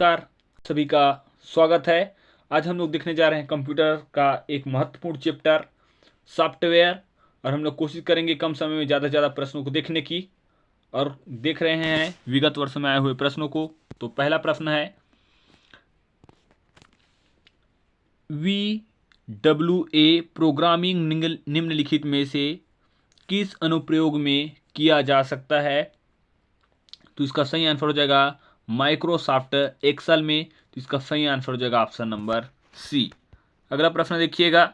नमस्कार, सभी का स्वागत है। आज हम लोग देखने जा रहे हैं कंप्यूटर का एक महत्वपूर्ण चैप्टर सॉफ्टवेयर। और हम लोग कोशिश करेंगे कम समय में ज़्यादा से ज़्यादा प्रश्नों को देखने की। और देख रहे हैं विगत वर्ष में आए हुए प्रश्नों को। तो पहला प्रश्न है, VWA प्रोग्रामिंग निम्नलिखित में से किस अनुप्रयोग में किया जा सकता है? तो इसका सही आंसर हो जाएगा माइक्रोसॉफ्ट एक्सेल में। तो इसका सही आंसर हो जाएगा ऑप्शन नंबर सी। अगला प्रश्न देखिएगा,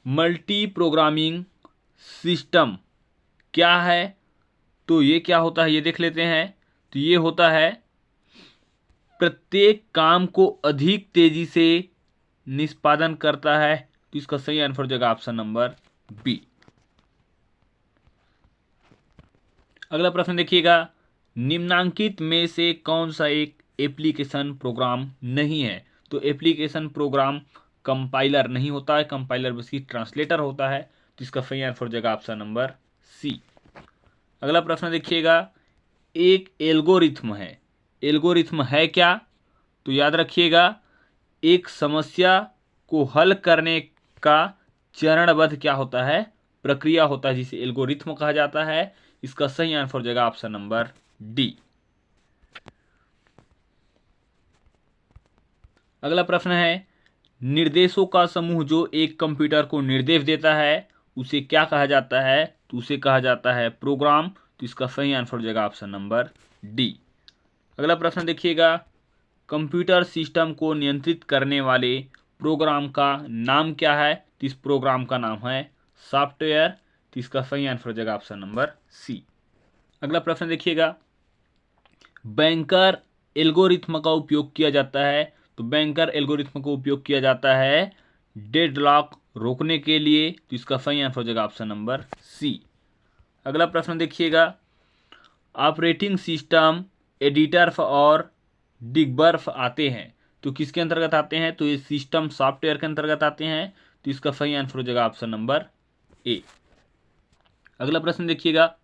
मल्टी प्रोग्रामिंग सिस्टम क्या है? तो ये क्या होता है ये देख लेते हैं। तो ये होता है प्रत्येक काम को अधिक तेजी से निष्पादन करता है। तो इसका सही आंसर हो जाएगा ऑप्शन नंबर बी। अगला प्रश्न देखिएगा, निम्नांकित में से कौन सा एक एप्लीकेशन प्रोग्राम नहीं है? तो एप्लीकेशन प्रोग्राम कंपाइलर नहीं होता है, कंपाइलर बस ट्रांसलेटर होता है। तो इसका सही आंसर हो जाएगा ऑप्शन नंबर सी। अगला प्रश्न देखिएगा, एक एल्गोरिथ्म है। एल्गोरिथ्म है क्या? तो याद रखिएगा, एक समस्या को हल करने का चरणबद्ध क्या होता है? प्रक्रिया होता है, जिसे एल्गोरिथ्म कहा जाता है। इसका सही आंसर हो जाएगा ऑप्शन नंबर डी। अगला प्रश्न है, निर्देशों का समूह जो एक कंप्यूटर को निर्देश देता है उसे क्या कहा जाता है? तो उसे कहा जाता है प्रोग्राम। तो इसका सही आंसर हो जाएगा ऑप्शन नंबर डी। अगला प्रश्न देखिएगा, कंप्यूटर सिस्टम को नियंत्रित करने वाले प्रोग्राम का नाम क्या है? तो इस प्रोग्राम का नाम है सॉफ्टवेयर। तो इसका सही आंसर हो जाएगा ऑप्शन नंबर सी। अगला प्रश्न देखिएगा, बैंकर एल्गोरिथ्म का उपयोग किया जाता है। तो बैंकर एल्गोरिथ्म का उपयोग किया जाता है डेडलॉक रोकने के लिए। तो इसका सही आंसर हो जाएगा ऑप्शन नंबर सी। अगला प्रश्न देखिएगा, ऑपरेटिंग सिस्टम एडिटर और डिबगर आते हैं तो किसके अंतर्गत आते हैं? तो ये सिस्टम सॉफ्टवेयर के अंतर्गत आते हैं। तो इसका सही आंसर हो जाएगा ऑप्शन नंबर ए। अगला प्रश्न देखिएगा,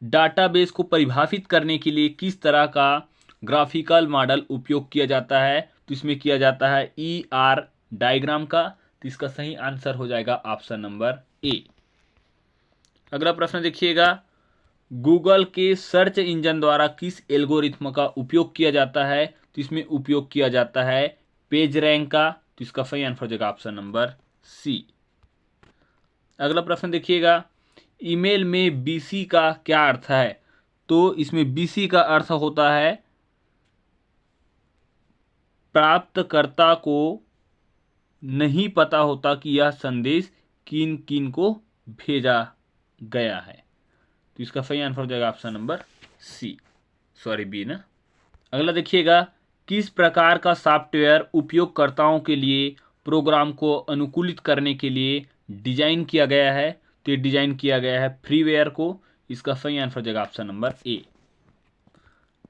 डाटाबेस को परिभाषित करने के लिए किस तरह का ग्राफिकल मॉडल उपयोग किया जाता है? तो इसमें किया जाता है ER डायग्राम का। तो इसका सही आंसर हो जाएगा ऑप्शन नंबर ए। अगला प्रश्न देखिएगा, गूगल के सर्च इंजन द्वारा किस एल्गोरिथ्म का उपयोग किया जाता है? तो इसमें उपयोग किया जाता है पेज रैंक का। तो इसका सही आंसर हो जाएगा ऑप्शन नंबर सी। अगला प्रश्न देखिएगा, ईमेल में BC का क्या अर्थ है? तो इसमें BC का अर्थ होता है प्राप्तकर्ता को नहीं पता होता कि यह संदेश किन किन को भेजा गया है। तो इसका सही आंसर हो जाएगा option number C, sorry B ना। अगला देखिएगा, किस प्रकार का सॉफ्टवेयर उपयोगकर्ताओं के लिए प्रोग्राम को अनुकूलित करने के लिए डिजाइन किया गया है? तो ये डिजाइन किया गया है फ्रीवेयर को। इसका सही आंसर हो जाएगा ऑप्शन नंबर ए।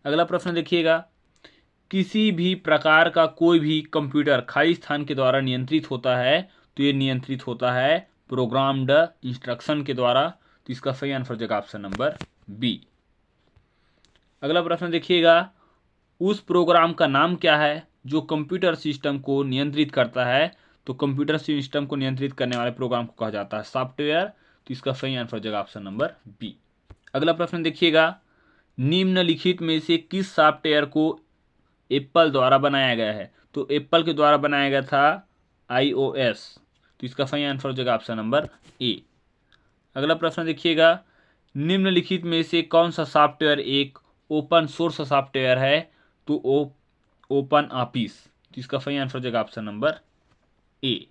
अगला प्रश्न देखिएगा, किसी भी प्रकार का कोई भी कंप्यूटर खाली स्थान के द्वारा नियंत्रित होता है। तो ये नियंत्रित होता है प्रोग्राम्ड इंस्ट्रक्शन के द्वारा। तो इसका सही आंसर हो जाएगा ऑप्शन नंबर बी। अगला प्रश्न देखिएगा, उस प्रोग्राम का नाम क्या है जो कंप्यूटर सिस्टम को नियंत्रित करता है? तो कंप्यूटर सिस्टम को नियंत्रित करने वाले प्रोग्राम को कहा जाता है सॉफ्टवेयर। तो इसका सही आंसर हो जाएगा ऑप्शन नंबर बी। अगला प्रश्न देखिएगा, निम्नलिखित में से किस सॉफ्टवेयर को एप्पल द्वारा बनाया गया है? तो एप्पल के द्वारा बनाया गया था iOS। तो इसका सही आंसर हो जाएगा ऑप्शन नंबर ए। अगला प्रश्न देखिएगा, निम्नलिखित में से कौन सा सॉफ्टवेयर एक ओपन सोर्स सॉफ्टवेयर है? तो ओपन ऑफिस। तो इसका सही आंसर हो जाएगा ऑप्शन नंबर ए।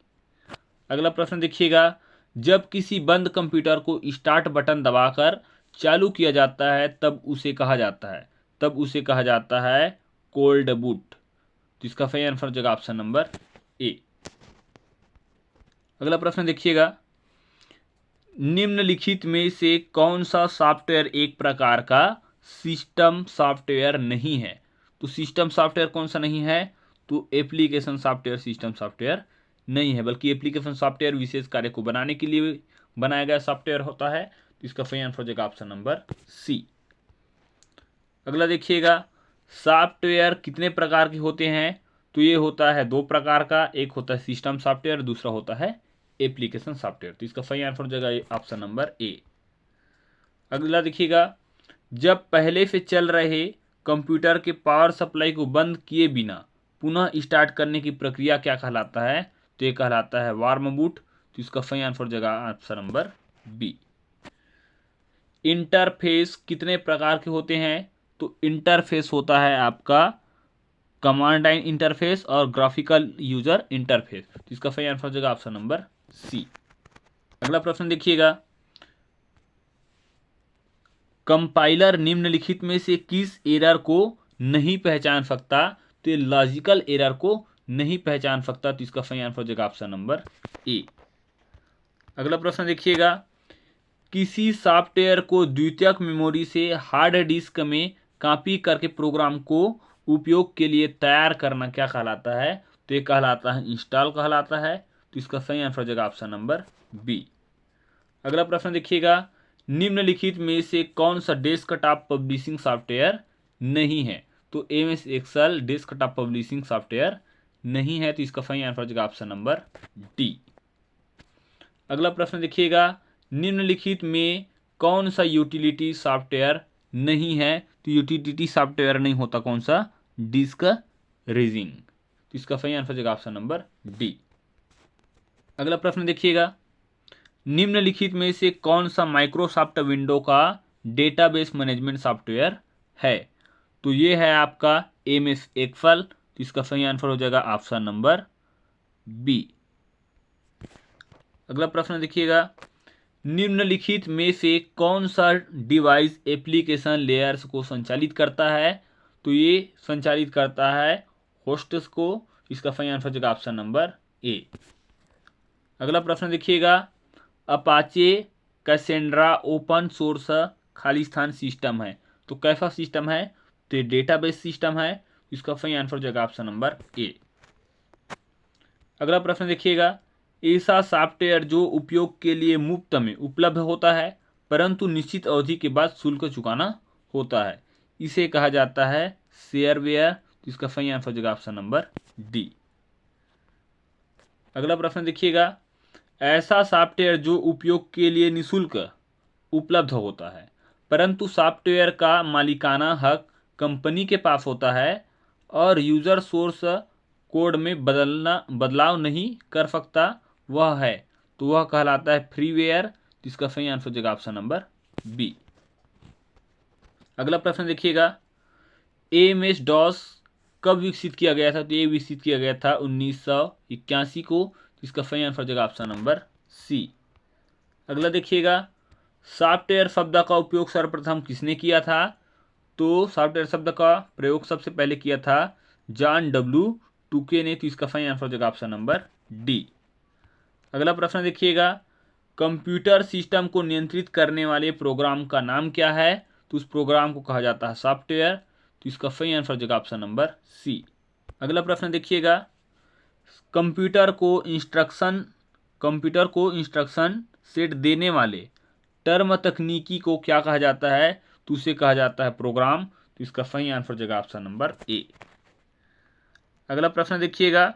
अगला प्रश्न देखिएगा, जब किसी बंद कंप्यूटर को स्टार्ट बटन दबाकर चालू किया जाता है तब उसे कहा जाता है? तब उसे कहा जाता है कोल्ड बूट। तो इसका सही आंसर हो जाएगा ऑप्शन नंबर ए। अगला प्रश्न देखिएगा, निम्नलिखित में से कौन सा सॉफ्टवेयर एक प्रकार का सिस्टम सॉफ्टवेयर नहीं है? तो सिस्टम सॉफ्टवेयर कौन सा नहीं है? तो एप्लीकेशन सॉफ्टवेयर सिस्टम सॉफ्टवेयर नहीं है, बल्कि एप्लीकेशन सॉफ्टवेयर विशेष कार्य को बनाने के लिए बनाया गया सॉफ्टवेयर होता है। तो इसका सही आंसर हो जाएगा ऑप्शन नंबर सी। अगला देखिएगा, सॉफ्टवेयर कितने प्रकार के होते हैं? तो ये होता है दो प्रकार का, एक होता है सिस्टम सॉफ्टवेयर, दूसरा होता है एप्लीकेशन सॉफ्टवेयर। तो इसका सही आंसर हो जाएगा ऑप्शन नंबर ए। अगला देखिएगा, जब पहले से चल रहे कंप्यूटर के पावर सप्लाई को बंद किए बिना पुनः स्टार्ट करने की प्रक्रिया क्या कहलाता है? तो ये कहलाता है वार्म बूट। तो इसका सही आंसर हो जाएगा ऑप्शन नंबर बी। इंटरफेस कितने प्रकार के होते हैं? तो इंटरफेस होता है आपका कमांड लाइन इंटरफेस और ग्राफिकल यूजर इंटरफेस। तो इसका सही आंसर हो जाएगा ऑप्शन नंबर सी। अगला प्रश्न देखिएगा, कंपाइलर निम्नलिखित में से किस एरर को नहीं पहचान सकता? तो ये लॉजिकल एरर को नहीं पहचान सकता। तो इसका सही आंसर हो जाएगा ऑप्शन नंबर ए। अगला प्रश्न देखिएगा, किसी सॉफ्टवेयर को द्वितीयक मेमोरी से हार्ड डिस्क में कॉपी करके प्रोग्राम को उपयोग के लिए तैयार करना क्या कहलाता है? तो ये कहलाता है इंस्टॉल कहलाता है। तो इसका सही आंसर हो जाएगा ऑप्शन नंबर बी। अगला प्रश्न देखिएगा, निम्नलिखित में से कौन सा डेस्कटॉप पब्लिशिंग सॉफ्टवेयर नहीं है? तो MS Excel desktop publishing software नहीं है। तो इसका सही आंसर हो जाएगा ऑप्शन नंबर डी। अगला प्रश्न देखिएगा, निम्नलिखित में कौन सा यूटिलिटी सॉफ्टवेयर नहीं है? तो यूटिलिटी सॉफ्टवेयर नहीं होता कौन सा? डिस्क रीजिंग। तो इसका सही आंसर हो जाएगा ऑप्शन नंबर डी। अगला प्रश्न देखिएगा, निम्नलिखित में से कौन सा माइक्रोसॉफ्ट विंडो का डेटाबेस मैनेजमेंट सॉफ्टवेयर है? तो ये है आपका एमएस एक्सेल। तो इसका सही आंसर हो जाएगा ऑप्शन नंबर बी। अगला प्रश्न देखिएगा, निम्नलिखित में से कौन सा डिवाइस एप्लीकेशन लेयर्स को संचालित करता है? तो ये संचालित करता है होस्ट्स को। इसका सही आंसर हो जाएगा ऑप्शन नंबर ए। अगला प्रश्न देखिएगा, Apache Cassandra open source Khalistan system है, तो कैसा सिस्टम है? तो ये डेटाबेस सिस्टम है। इसका सही आंसर हो जाएगा ऑप्शन नंबर ए। अगला प्रश्न देखिएगा, ऐसा सॉफ्टवेयर जो उपयोग के लिए मुफ्त में उपलब्ध होता है परंतु निश्चित अवधि के बाद शुल्क चुकाना होता है, इसे कहा जाता है शेयरवेयर। तो इसका सही आंसर हो जाएगा ऑप्शन नंबर डी। अगला प्रश्न देखिएगा, ऐसा सॉफ्टवेयर जो उपयोग के लिए निःशुल्क उपलब्ध होता है परंतु सॉफ्टवेयर का मालिकाना हक कंपनी के पास होता है और यूजर सोर्स कोड में बदलाव नहीं कर सकता, वह है? तो वह कहलाता है फ्रीवेयर। जिसका सही आंसर हो जाएगा ऑप्शन नंबर बी। अगला प्रश्न देखिएगा, एमएस डॉस कब विकसित किया गया था? तो ये विकसित किया गया था 1981 को। इसका सही आंसर हो जाएगा ऑप्शन नंबर सी। अगला देखिएगा, सॉफ्टवेयर शब्द का उपयोग सर्वप्रथम किसने किया था? तो सॉफ्टवेयर शब्द का प्रयोग सबसे पहले किया था जॉन डब्ल्यू टूके ने। तो इसका सही आंसर हो जाएगा ऑप्शन नंबर डी। अगला प्रश्न देखिएगा, कंप्यूटर सिस्टम को नियंत्रित करने वाले प्रोग्राम का नाम क्या है? तो उस प्रोग्राम को कहा जाता है सॉफ्टवेयर। तो इसका सही आंसर हो जाएगा ऑप्शन नंबर सी। अगला प्रश्न देखिएगा, कंप्यूटर को इंस्ट्रक्शन सेट देने वाले टर्म तकनीकी को क्या कहा जाता है? तो उसे कहा जाता है प्रोग्राम। तो इसका सही आंसर हो जाएगा ऑप्शन नंबर ए। अगला प्रश्न देखिएगा,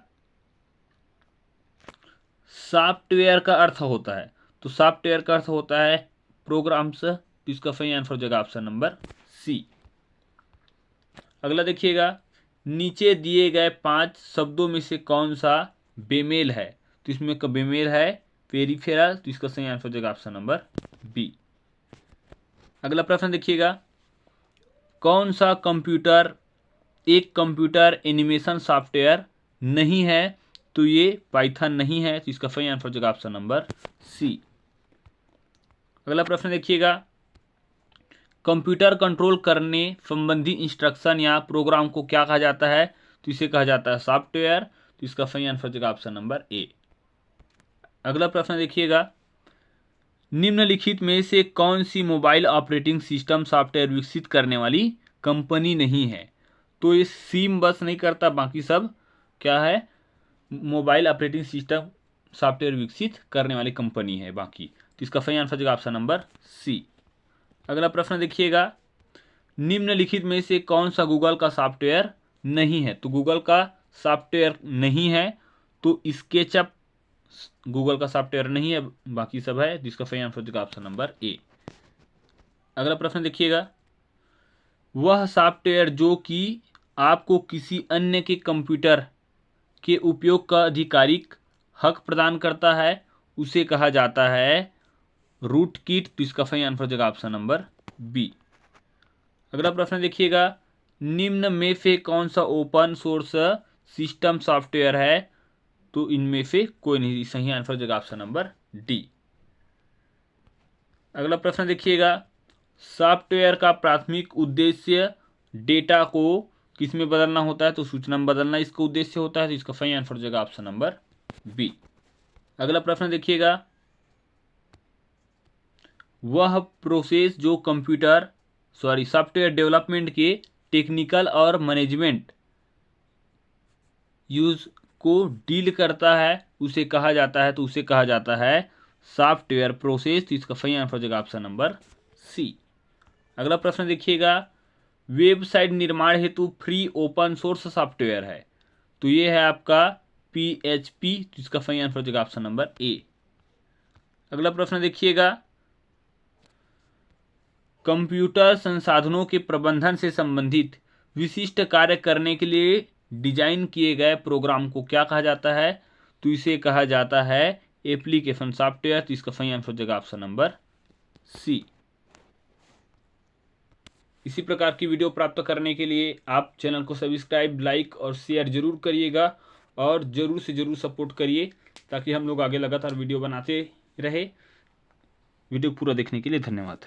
सॉफ्टवेयर का अर्थ होता है? तो सॉफ्टवेयर का अर्थ होता है प्रोग्राम्स। तो इसका सही आंसर हो जाएगा ऑप्शन नंबर सी। अगला देखिएगा, नीचे दिए गए 5 शब्दों में से कौन सा बेमेल है? तो इसमें का बेमेल है पेरिफेरल। तो इसका सही आंसर हो जाएगा ऑप्शन नंबर बी। अगला प्रश्न देखिएगा, कौन सा एक कंप्यूटर एनिमेशन सॉफ्टवेयर नहीं है? तो ये पाइथन नहीं है। तो इसका सही आंसर हो जाएगा ऑप्शन नंबर सी। अगला प्रश्न देखिएगा, कंप्यूटर कंट्रोल करने संबंधी इंस्ट्रक्शन या प्रोग्राम को क्या कहा जाता है? तो इसे कहा जाता है सॉफ्टवेयर। तो इसका सही आंसर हो जाएगा ऑप्शन नंबर ए। अगला प्रश्न देखिएगा, निम्नलिखित में से कौन सी मोबाइल ऑपरेटिंग सिस्टम सॉफ्टवेयर विकसित करने वाली कंपनी नहीं है? तो ये सिम बस नहीं करता, बाकी सब क्या है? मोबाइल ऑपरेटिंग सिस्टम सॉफ्टवेयर विकसित करने वाली कंपनी है बाकी। तो इसका सही आंसर हो जाएगा ऑप्शन नंबर सी। अगला प्रश्न देखिएगा, निम्नलिखित में से कौन सा गूगल का सॉफ्टवेयर नहीं है? तो गूगल का सॉफ्टवेयर नहीं है तो स्केचअप गूगल का सॉफ्टवेयर नहीं है, बाकी सब है, जिसका सही आंसर हो जाएगा ऑप्शन नंबर ए। अगला प्रश्न देखिएगा, वह सॉफ्टवेयर जो कि आपको किसी अन्य के कंप्यूटर के उपयोग का आधिकारिक हक प्रदान करता है उसे कहा जाता है रूट किट। तो इसका सही आंसर हो जाएगा ऑप्शन नंबर बी। अगला प्रश्न देखिएगा, निम्न में से कौन सा ओपन सोर्स सिस्टम सॉफ्टवेयर है? तो इनमें से कोई नहीं, सही आंसर हो जाएगा ऑप्शन नंबर डी। अगला प्रश्न देखिएगा, सॉफ्टवेयर का प्राथमिक उद्देश्य डेटा को किसमें बदलना होता है? तो सूचना में बदलना इसका उद्देश्य होता है, तो इसका सही आंसर हो जाएगा ऑप्शन नंबर बी। अगला प्रश्न देखिएगा, वह प्रोसेस जो सॉफ्टवेयर डेवलपमेंट के टेक्निकल और मैनेजमेंट यूज को डील करता है उसे कहा जाता है, तो उसे कहा जाता है सॉफ्टवेयर प्रोसेस। तो इसका सही आंसर हो जाएगा ऑप्शन नंबर सी। अगला प्रश्न देखिएगा, वेबसाइट निर्माण हेतु फ्री ओपन सोर्स सॉफ्टवेयर है, तो ये है आपका PHP। तो इसका सही आंसर हो जाएगा ऑप्शन नंबर ए। अगला प्रश्न देखिएगा, कंप्यूटर संसाधनों के प्रबंधन से संबंधित विशिष्ट कार्य करने के लिए डिजाइन किए गए प्रोग्राम को क्या कहा जाता है? तो इसे कहा जाता है एप्लीकेशन सॉफ्टवेयर। तो इसका सही आंसर हो जाएगा ऑप्शन नंबर सी। इसी प्रकार की वीडियो प्राप्त करने के लिए आप चैनल को सब्सक्राइब, लाइक और शेयर जरूर करिएगा और जरूर से जरूर सपोर्ट करिए ताकि हम लोग आगे लगातार वीडियो बनाते रहे। वीडियो पूरा देखने के लिए धन्यवाद।